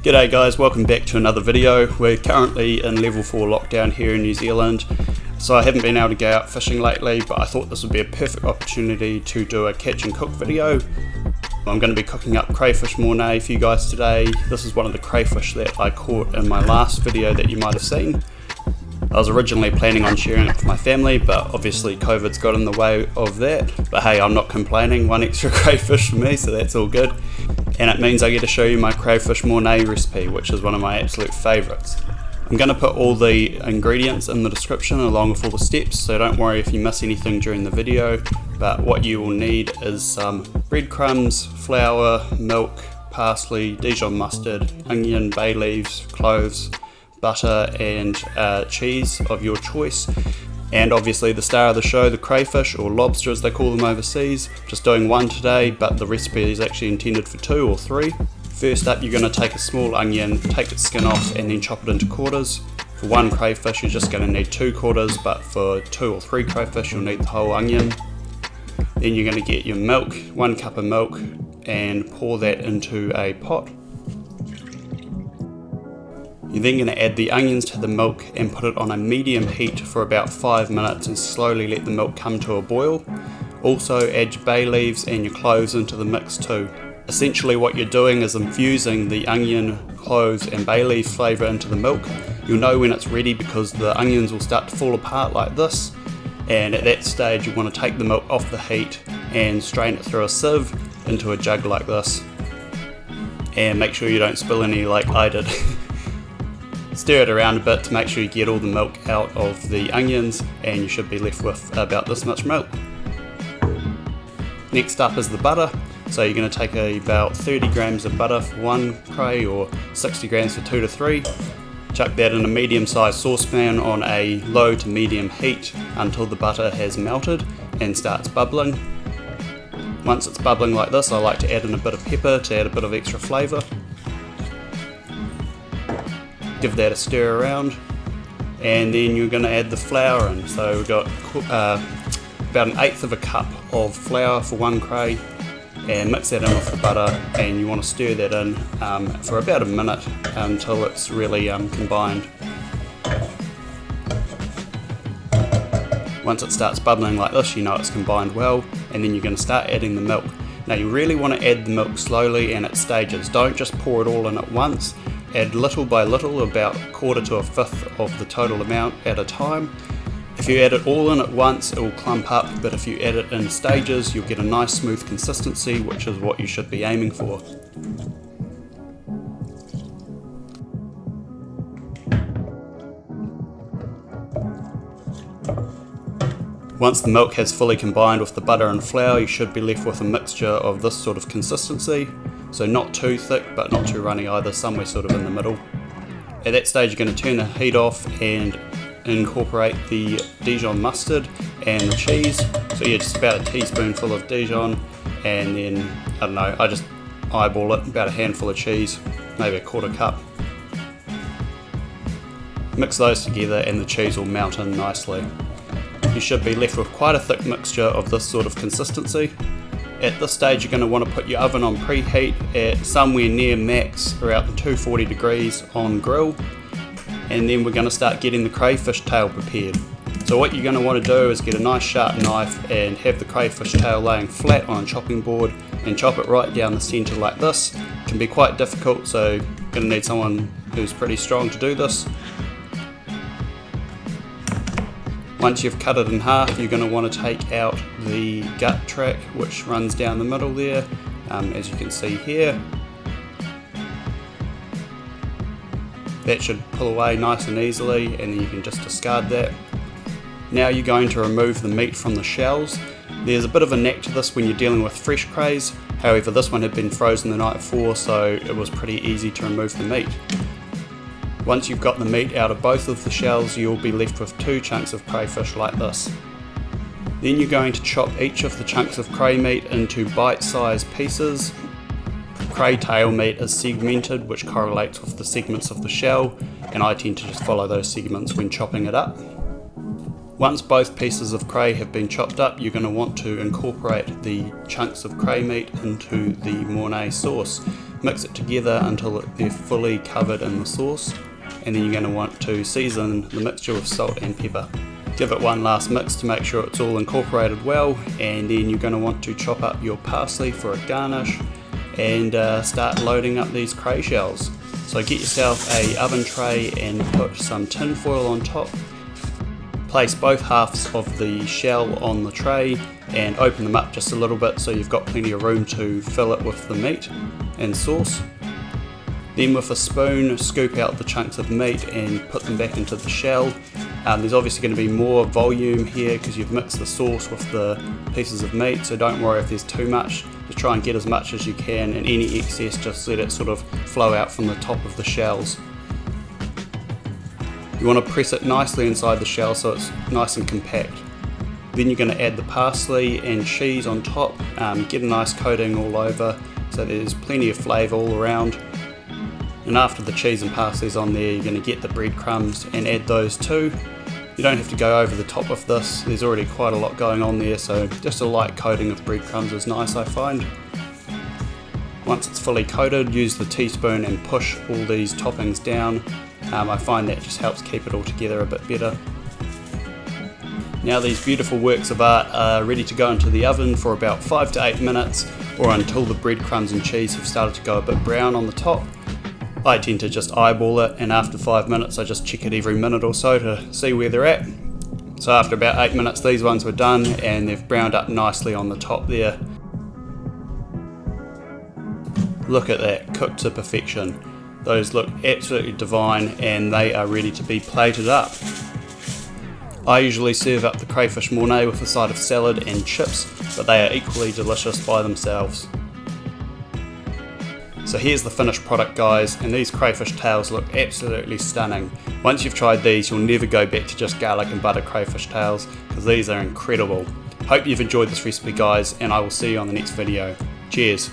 G'day guys, welcome back to another video. We're currently in level 4 lockdown here in New Zealand, so I haven't been able to go out fishing lately, but I thought this would be a perfect opportunity to do a catch and cook video. I'm going to be cooking up crayfish Mornay for you guys today. This is one of the crayfish that I caught in my last video that you might have seen. I was originally planning on sharing it with my family, but obviously COVID's got in the way of that. But hey, I'm not complaining, one extra crayfish for me, so that's all good. And it means I get to show you my crayfish Mornay recipe, which is one of my absolute favourites. I'm going to put all the ingredients in the description along with all the steps, so don't worry if you miss anything during the video. But what you will need is some breadcrumbs, flour, milk, parsley, Dijon mustard, onion, bay leaves, cloves, butter and cheese of your choice, and obviously the star of the show, the crayfish, or lobster as they call them overseas. Just doing one today, but the recipe is actually intended for 2 or 3. First up, you're going to take a small onion, take its skin off and then chop it into quarters. For one crayfish you're just going to need 2 quarters, but for 2 or 3 crayfish you'll need the whole onion. Then you're going to get your milk, 1 cup of milk, and pour that into a pot. You're then going to add the onions to the milk and put it on a medium heat for about 5 minutes and slowly let the milk come to a boil. Also add your bay leaves and your cloves into the mix too. Essentially what you're doing is infusing the onion, cloves and bay leaf flavour into the milk. You'll know when it's ready because the onions will start to fall apart like this, and at that stage you want to take the milk off the heat and strain it through a sieve into a jug like this. And make sure you don't spill any like I did. Stir it around a bit to make sure you get all the milk out of the onions, and you should be left with about this much milk. Next up is the butter. So you're going to take about 30 grams of butter for 1 cray or 60 grams for 2 to 3. Chuck that in a medium sized saucepan on a low to medium heat until the butter has melted and starts bubbling. Once it's bubbling like this, I like to add in a bit of pepper to add a bit of extra flavour. Give that a stir around, and then you're going to add the flour in. So we've got about 1/8 of a cup of flour for 1 cray, and mix that in with the butter, and you want to stir that in for about a minute until it's really combined. Once it starts bubbling like this, you know it's combined well, and then you're going to start adding the milk. Now you really want to add the milk slowly and at stages. Don't just pour it all in at once. Add little by little, about 1/4 to 1/5 of the total amount at a time. If you add it all in at once, it will clump up, but if you add it in stages, you'll get a nice smooth consistency, which is what you should be aiming for. Once the milk has fully combined with the butter and flour, you should be left with a mixture of this sort of consistency. So not too thick, but not too runny either, somewhere sort of in the middle. At that stage, you're going to turn the heat off and incorporate the Dijon mustard and the cheese. So yeah, just about a teaspoonful of Dijon, and then, I don't know, I just eyeball it, about a handful of cheese, maybe a 1/4 cup. Mix those together and the cheese will melt in nicely. You should be left with quite a thick mixture of this sort of consistency. At this stage you're going to want to put your oven on preheat at somewhere near max, around 240 degrees on grill, and then we're going to start getting the crayfish tail prepared. So what you're going to want to do is get a nice sharp knife and have the crayfish tail laying flat on a chopping board and chop it right down the centre like this. It can be quite difficult, so you're going to need someone who's pretty strong to do this. Once you've cut it in half, you're going to want to take out the gut track which runs down the middle there, as you can see here. That should pull away nice and easily, and then you can just discard that. Now you're going to remove the meat from the shells. There's a bit of a knack to this when you're dealing with fresh crays, however this one had been frozen the night before, so it was pretty easy to remove the meat. Once you've got the meat out of both of the shells, you'll be left with 2 chunks of crayfish like this. Then you're going to chop each of the chunks of cray meat into bite-sized pieces. Cray tail meat is segmented, which correlates with the segments of the shell, and I tend to just follow those segments when chopping it up. Once both pieces of cray have been chopped up, you're going to want to incorporate the chunks of cray meat into the Mornay sauce. mix it together until they're fully covered in the sauce, and then you're going to want to season the mixture with salt and pepper. Give it one last mix to make sure it's all incorporated well, and then you're going to want to chop up your parsley for a garnish and start loading up these cray shells. So get yourself a oven tray and put some tin foil on top. Place both halves of the shell on the tray and open them up just a little bit so you've got plenty of room to fill it with the meat and sauce. Then with a spoon, scoop out the chunks of meat and put them back into the shell. There's obviously going to be more volume here because you've mixed the sauce with the pieces of meat, so don't worry if there's too much. Just try and get as much as you can, and any excess just let it sort of flow out from the top of the shells. You want to press it nicely inside the shell so it's nice and compact. Then you're going to add the parsley and cheese on top, get a nice coating all over so there's plenty of flavour all around. And after the cheese and parsley's on there, you're going to get the breadcrumbs and add those too. You don't have to go over the top of this, there's already quite a lot going on there, so just a light coating of breadcrumbs is nice, I find. Once it's fully coated, use the teaspoon and push all these toppings down. I find that just helps keep it all together a bit better. Now these beautiful works of art are ready to go into the oven for about 5 to 8 minutes, or until the breadcrumbs and cheese have started to go a bit brown on the top. I tend to just eyeball it, and after 5 minutes I just check it every minute or so to see where they're at. So after about 8 minutes these ones were done and they've browned up nicely on the top there. Look at that, cooked to perfection. Those look absolutely divine and they are ready to be plated up. I usually serve up the crayfish Mornay with a side of salad and chips, but they are equally delicious by themselves. So here's the finished product, guys, and these crayfish tails look absolutely stunning. Once you've tried these, you'll never go back to just garlic and butter crayfish tails, because these are incredible. Hope you've enjoyed this recipe, guys, and I will see you on the next video. Cheers!